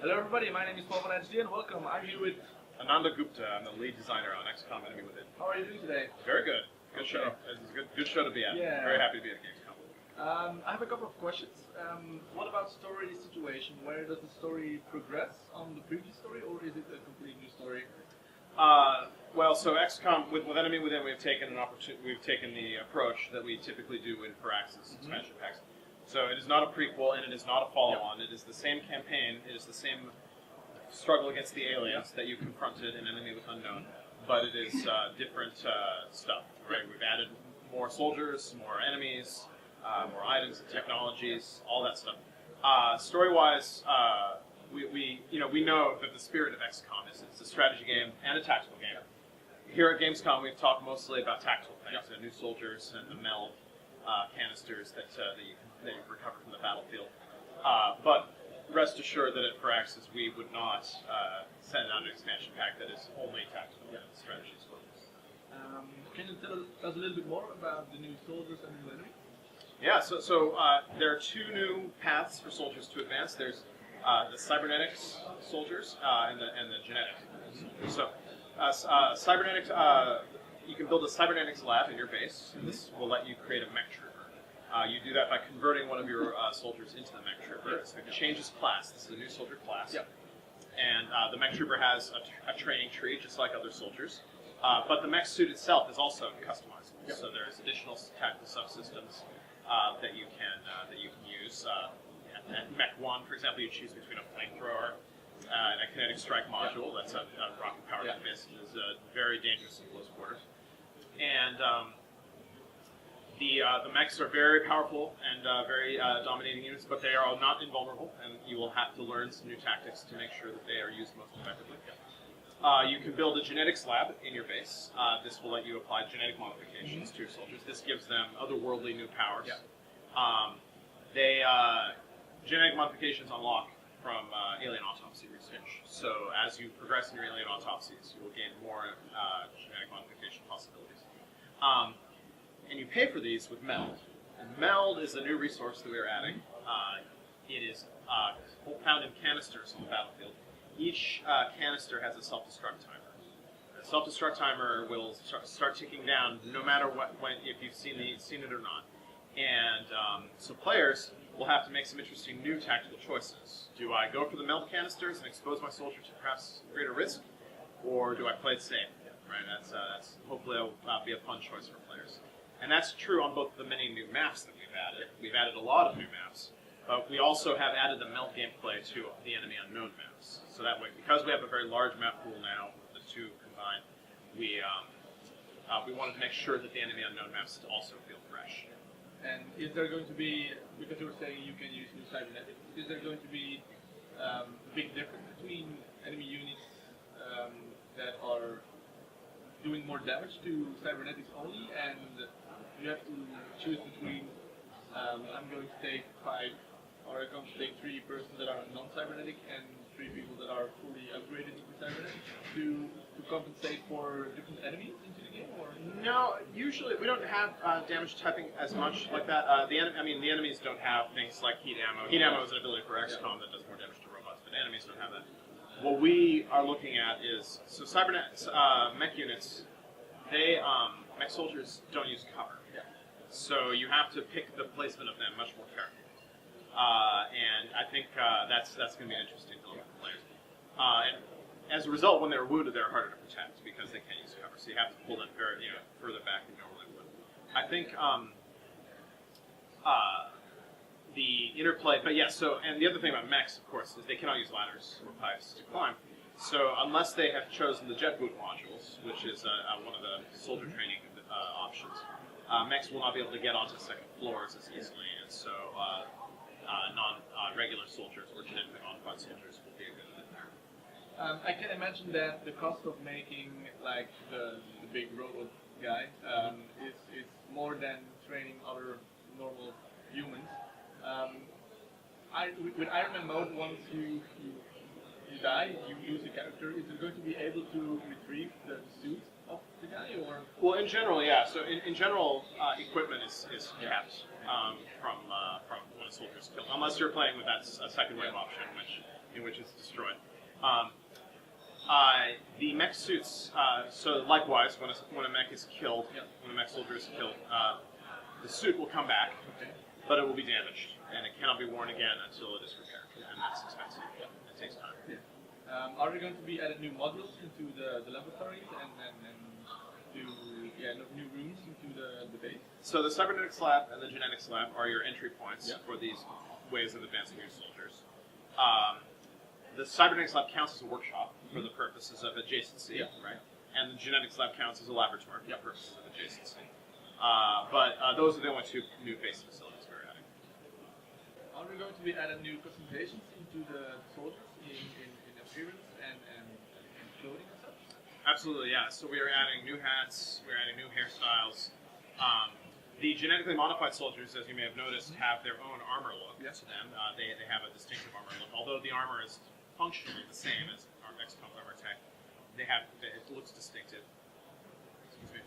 Hello everybody, my name is SmallPandaHD and welcome. I'm here with Ananda Gupta. I'm the lead designer on XCOM Enemy Within. How are you doing today? Very good. Good show. This is a good show to be at. Yeah. Very happy to be at Gamescom. I have a couple of questions. What about story situation? Where does the story progress on the previous story, or is it a completely new story? Well, so XCOM with Enemy Within, we've taken the approach that we typically do in Firaxis expansion packs. So it is not a prequel and it is not a follow-on. It is the same campaign. It is the same struggle against the aliens that you confronted in Enemy with Unknown, but it is different stuff. Right? We've added more soldiers, more enemies, more items and technologies, all that stuff. Story-wise, we know that the spirit of XCOM is it's a strategy game and a tactical game. Here at Gamescom, we've talked mostly about tactical things, new soldiers and the Meld canisters that you recover from the battlefield. But rest assured that at Firaxis, we would not send out an expansion pack that is only tactical and strategy focused. Can you tell us a little bit more about the new soldiers and new enemies? Yeah, so there are two new paths for soldiers to advance. There's the cybernetics soldiers and the genetic soldiers. So cybernetics, you can build a cybernetics lab in your base, and this will let you create a mech trooper. You do that by converting one of your soldiers into the mech trooper. So it changes class. This is a new soldier class. Yep. And the mech trooper has a training tree, just like other soldiers. But the mech suit itself is also customizable. Yep. So there's additional tactical subsystems that you can use. At Mech 1, for example, you choose between a flamethrower and a kinetic strike module. That's a rocket-powered fist. It is very dangerous in close quarters. And the mechs are very powerful and very dominating units, but they are not invulnerable, and you will have to learn some new tactics to make sure that they are used most effectively. You can build a genetics lab in your base. This will let you apply genetic modifications to your soldiers. This gives them otherworldly new powers. Genetic modifications unlock from alien autopsy research. So as you progress in your alien autopsies, you will gain more genetic modification possibilities. And you pay for these with Meld. And Meld is a new resource that we are adding. It is found in canisters on the battlefield. Each canister has a self-destruct timer. The self-destruct timer will start ticking down no matter if you've seen it or not. And so players will have to make some interesting new tactical choices. Do I go for the Meld canisters and expose my soldier to perhaps greater risk, or do I play it safe? Right. That's hopefully will be a fun choice for players. And that's true on both the many new maps that we've added. We've added a lot of new maps, but we also have added the Meld gameplay to the Enemy Unknown maps. So that way, because we have a very large map pool now, the two combined, we wanted to make sure that the Enemy Unknown maps also feel fresh. And is there going to be, because you were saying you can use new cybernetics, is there going to be a big difference between enemy units that are doing more damage to cybernetics only, and you have to choose between I'm going to take 5, or I'm going to take 3 persons that are non-cybernetic and 3 people that are fully upgraded into cybernetics to compensate for different enemies into the game? Or? No, usually we don't have damage typing as much like that. The enemies don't have things like heat ammo. Heat ammo is an ability for XCOM that does more damage to robots, but enemies don't have that. What we are looking at is, so cybernetics, mech units, mech soldiers don't use cover. So you have to pick the placement of them much more carefully. And I think that's going to be interesting to look at players. And as a result, when they're wounded, they're harder to protect because they can't use cover. So you have to pull them further back than you normally would. I think the interplay, but yeah. So and the other thing about mechs, of course, is they cannot use ladders or pipes to climb. So unless they have chosen the jet boot modules, which is one of the soldier training options, mechs will not be able to get onto second floors as easily, and so non-regular soldiers or genetically modified soldiers will be a good fit there. I can imagine that the cost of making like the big robot guy is more than training other normal humans. With Iron Man mode, once you die, you lose a character. Is it going to be able to retrieve the suit of the guy, or? Well, in general, yeah. So in general, equipment is kept from when a soldier is killed, unless you're playing with that second wave option, which in which it's destroyed. The mech suits, so likewise, when a mech is killed, when a mech soldier is killed, the suit will come back, but it will be damaged, and it cannot be worn again until it is repaired, and that's expensive. It takes time. Are there going to be added new modules into the laboratories and new rooms into the base? So the cybernetics lab and the genetics lab are your entry points for these ways of advancing your soldiers. The cybernetics lab counts as a workshop for the purposes of adjacency, right? And the genetics lab counts as a laboratory for the purposes of adjacency. But those are the only two new base facilities we're adding. Are there going to be added new customizations into the soldiers in appearance and clothing and such? Absolutely, yeah. So we are adding new hats, we're adding new hairstyles. The genetically modified soldiers, as you may have noticed, have their own armor look to them. They have a distinctive armor look. Although the armor is functionally the same as our XCOM armor tech, it looks distinctive. Excuse me.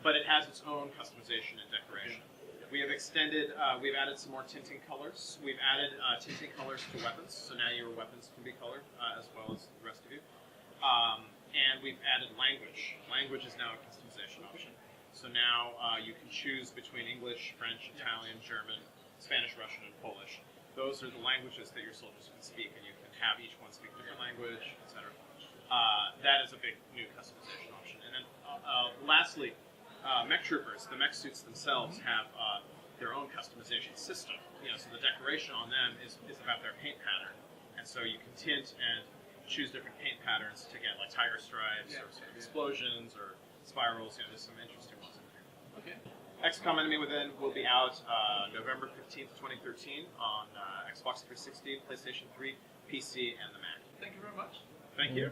But it has its own customization and decoration. We have extended, we've added some more tinting colors. We've added tinting colors to weapons, so now your weapons can be colored as well as the rest of you. And we've added language. Language is now a customization option. So now you can choose between English, French, Italian, German, Spanish, Russian, and Polish. Those are the languages that your soldiers can speak, and you can have each one speak a different language, etc. That is a big new customization option. And then lastly, mech troopers, the mech suits themselves have their own customization system. So the decoration on them is about their paint pattern, and so you can tint and choose different paint patterns to get like tiger stripes or explosions or spirals. There's some interesting ones in there. Okay. XCOM Enemy Within will be out November 15th, 2013 on Xbox 360, PlayStation 3, PC, and the Mac. Thank you very much. Thank you.